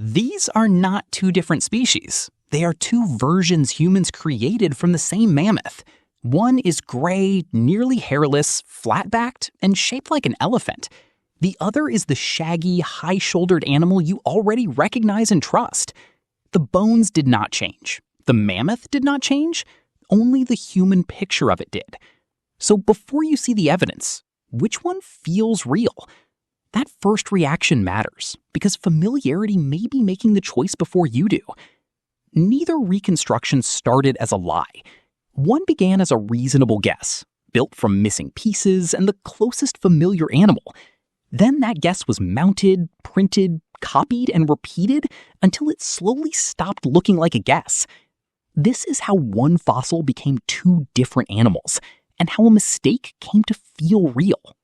These are not two different species. They are two versions humans created from the same mammoth. One is gray, nearly hairless, flat-backed, and shaped like an elephant. The other is the shaggy, high-shouldered animal you already recognize and trust. The bones did not change. The mammoth did not change. Only the human picture of it did. So before you see the evidence, which one feels real? That first reaction matters, because familiarity may be making the choice before you do. Neither reconstruction started as a lie. One began as a reasonable guess, built from missing pieces and the closest familiar animal. Then that guess was mounted, printed, copied, and repeated until it slowly stopped looking like a guess. This is how one fossil became two different animals, and how a mistake came to feel real.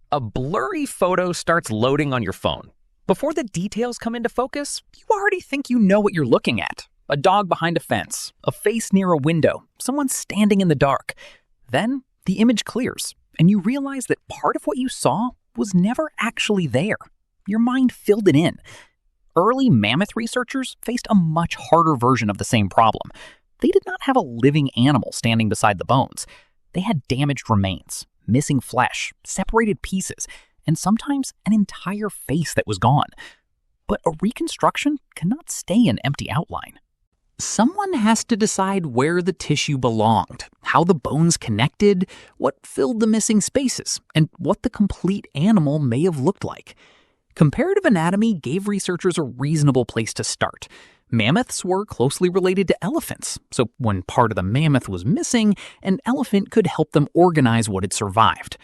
A blurry photo starts loading on your phone. Before the details come into focus, you already think you know what you're looking at. A dog behind a fence, a face near a window, someone standing in the dark. Then the image clears, and you realize that part of what you saw was never actually there. Your mind filled it in. Early mammoth researchers faced a much harder version of the same problem. They did not have a living animal standing beside the bones. They had damaged remains, missing flesh, separated pieces, and sometimes an entire face that was gone. But a reconstruction cannot stay an empty outline. Someone has to decide where the tissue belonged, how the bones connected, what filled the missing spaces, and what the complete animal may have looked like. Comparative anatomy gave researchers a reasonable place to start. Mammoths were closely related to elephants, so when part of the mammoth was missing, an elephant could help them organize what had survived.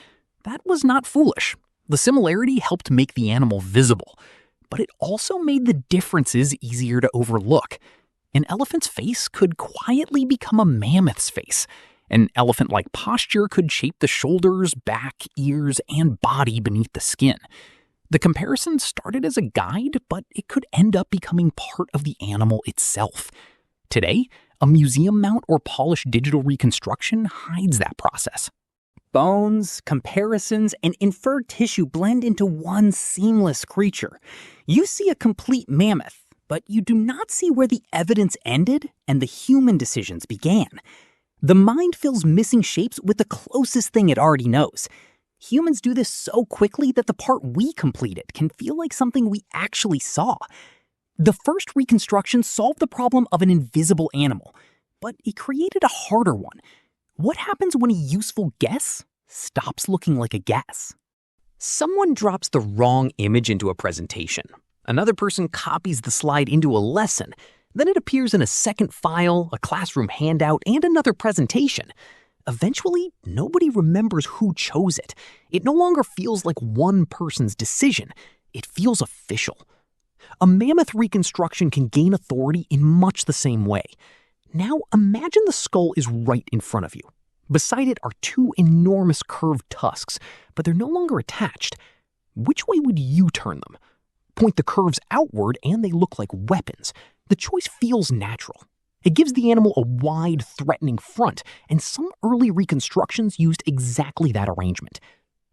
That was not foolish. The similarity helped make the animal visible, but it also made the differences easier to overlook. An elephant's face could quietly become a mammoth's face. An elephant-like posture could shape the shoulders, back, ears, and body beneath the skin. The comparison started as a guide, but it could end up becoming part of the animal itself. Today, a museum mount or polished digital reconstruction hides that process. Bones, comparisons, and inferred tissue blend into one seamless creature. You see a complete mammoth, but you do not see where the evidence ended and the human decisions began. The mind fills missing shapes with the closest thing it already knows. Humans do this so quickly that the part we completed can feel like something we actually saw. The first reconstruction solved the problem of an invisible animal, but it created a harder one. What happens when a useful guess stops looking like a guess? Someone drops the wrong image into a presentation. Another person copies the slide into a lesson. Then it appears in a second file, a classroom handout, and another presentation. Eventually, nobody remembers who chose it. It no longer feels like one person's decision. It feels official. A mammoth reconstruction can gain authority in much the same way. Now imagine the skull is right in front of you. Beside it are two enormous curved tusks, but they're no longer attached. Which way would you turn them? Point the curves outward and they look like weapons. The choice feels natural. It gives the animal a wide, threatening front, and some early reconstructions used exactly that arrangement.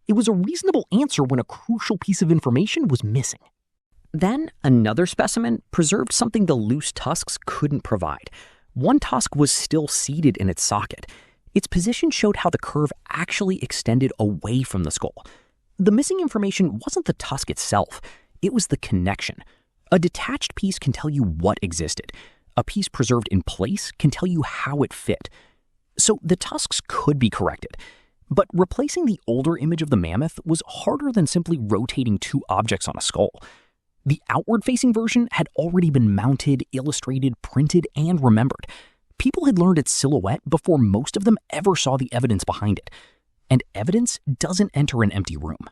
It was a reasonable answer when a crucial piece of information was missing. Then, another specimen preserved something the loose tusks couldn't provide. One tusk was still seated in its socket. Its position showed how the curve actually extended away from the skull. The missing information wasn't the tusk itself. It was the connection. A detached piece can tell you what existed. A piece preserved in place can tell you how it fit. So the tusks could be corrected. But replacing the older image of the mammoth was harder than simply rotating two objects on a skull. The outward-facing version had already been mounted, illustrated, printed, and remembered. People had learned its silhouette before most of them ever saw the evidence behind it. And evidence doesn't enter an empty room.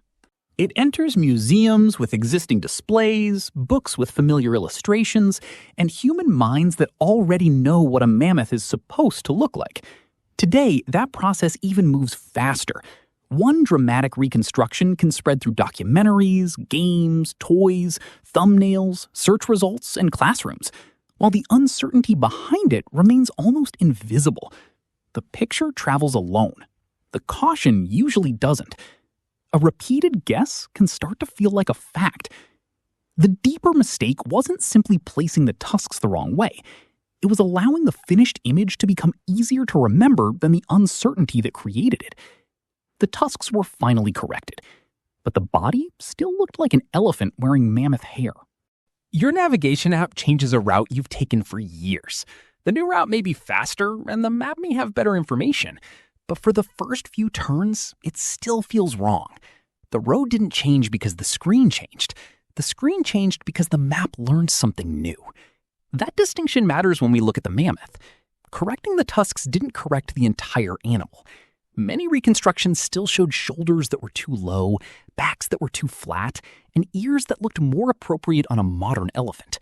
It enters museums with existing displays, books with familiar illustrations, and human minds that already know what a mammoth is supposed to look like. Today, that process even moves faster. One dramatic reconstruction can spread through documentaries, games, toys, thumbnails, search results, and classrooms, while the uncertainty behind it remains almost invisible. The picture travels alone. The caution usually doesn't. A repeated guess can start to feel like a fact. The deeper mistake wasn't simply placing the tusks the wrong way. It was allowing the finished image to become easier to remember than the uncertainty that created it. The tusks were finally corrected, but the body still looked like an elephant wearing mammoth hair. Your navigation app changes a route you've taken for years. The new route may be faster, and the map may have better information, but for the first few turns, it still feels wrong. The road didn't change because the screen changed. The screen changed because the map learned something new. That distinction matters when we look at the mammoth. Correcting the tusks didn't correct the entire animal. Many reconstructions still showed shoulders that were too low, backs that were too flat, and ears that looked more appropriate on a modern elephant.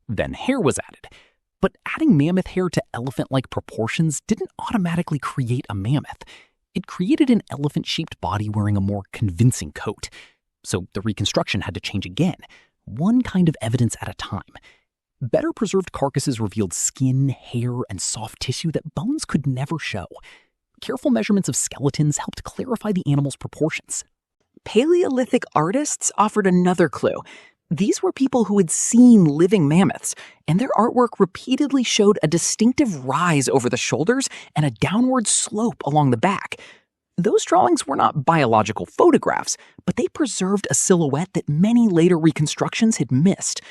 Then hair was added. But adding mammoth hair to elephant-like proportions didn't automatically create a mammoth. It created an elephant-shaped body wearing a more convincing coat. So the reconstruction had to change again, one kind of evidence at a time. Better preserved carcasses revealed skin, hair, and soft tissue that bones could never show. Careful measurements of skeletons helped clarify the animal's proportions. Paleolithic artists offered another clue. These were people who had seen living mammoths, and their artwork repeatedly showed a distinctive rise over the shoulders and a downward slope along the back. Those drawings were not biological photographs, but they preserved a silhouette that many later reconstructions had missed.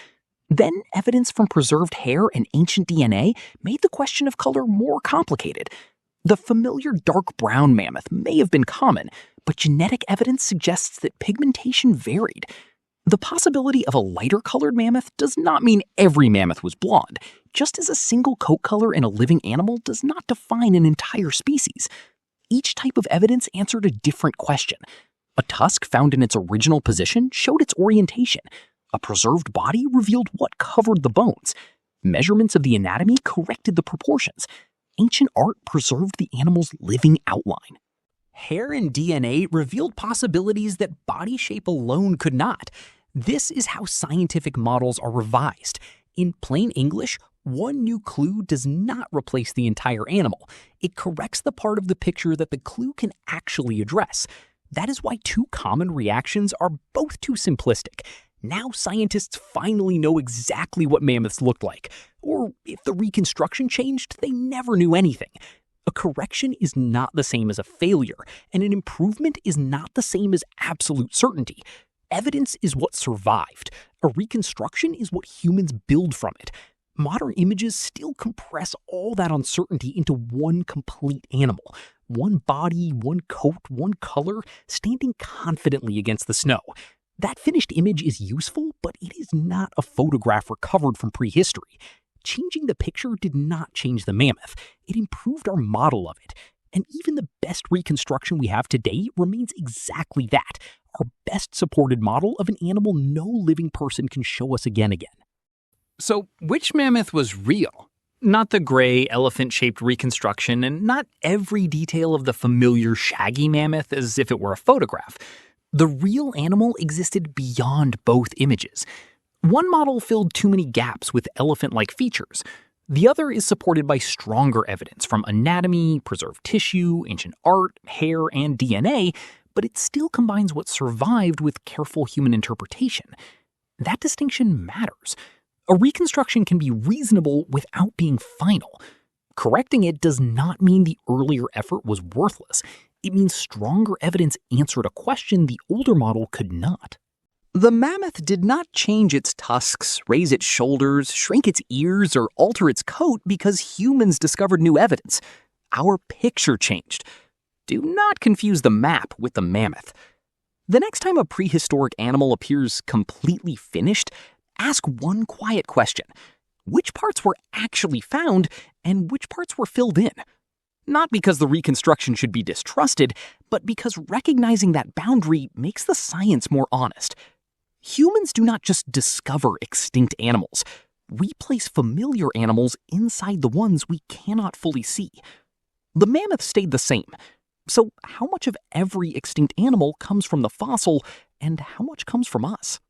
Then, evidence from preserved hair and ancient DNA made the question of color more complicated. The familiar dark brown mammoth may have been common, but genetic evidence suggests that pigmentation varied. The possibility of a lighter-colored mammoth does not mean every mammoth was blonde, just as a single coat color in a living animal does not define an entire species. Each type of evidence answered a different question. A tusk found in its original position showed its orientation. A preserved body revealed what covered the bones. Measurements of the anatomy corrected the proportions. Ancient art preserved the animal's living outline. Hair and DNA revealed possibilities that body shape alone could not. This is how scientific models are revised. In plain English, one new clue does not replace the entire animal. It corrects the part of the picture that the clue can actually address. That is why two common reactions are both too simplistic. Now scientists finally know exactly what mammoths looked like. Or if the reconstruction changed, they never knew anything. A correction is not the same as a failure, and an improvement is not the same as absolute certainty. Evidence is what survived. A reconstruction is what humans build from it. Modern images still compress all that uncertainty into one complete animal. One body, one coat, one color, standing confidently against the snow. That finished image is useful, but it is not a photograph recovered from prehistory. Changing the picture did not change the mammoth. It improved our model of it. And even the best reconstruction we have today remains exactly that, our best supported model of an animal no living person can show us again. So, which mammoth was real? Not the gray, elephant-shaped reconstruction, and not every detail of the familiar shaggy mammoth as if it were a photograph. The real animal existed beyond both images. One model filled too many gaps with elephant-like features. The other is supported by stronger evidence from anatomy, preserved tissue, ancient art, hair, and DNA, but it still combines what survived with careful human interpretation. That distinction matters. A reconstruction can be reasonable without being final. Correcting it does not mean the earlier effort was worthless. It means stronger evidence answered a question the older model could not. The mammoth did not change its tusks, raise its shoulders, shrink its ears, or alter its coat because humans discovered new evidence. Our picture changed. Do not confuse the map with the mammoth. The next time a prehistoric animal appears completely finished, ask one quiet question. Which parts were actually found and which parts were filled in? Not because the reconstruction should be distrusted, but because recognizing that boundary makes the science more honest. Humans do not just discover extinct animals. We place familiar animals inside the ones we cannot fully see. The mammoth stayed the same. So how much of every extinct animal comes from the fossil, and how much comes from us?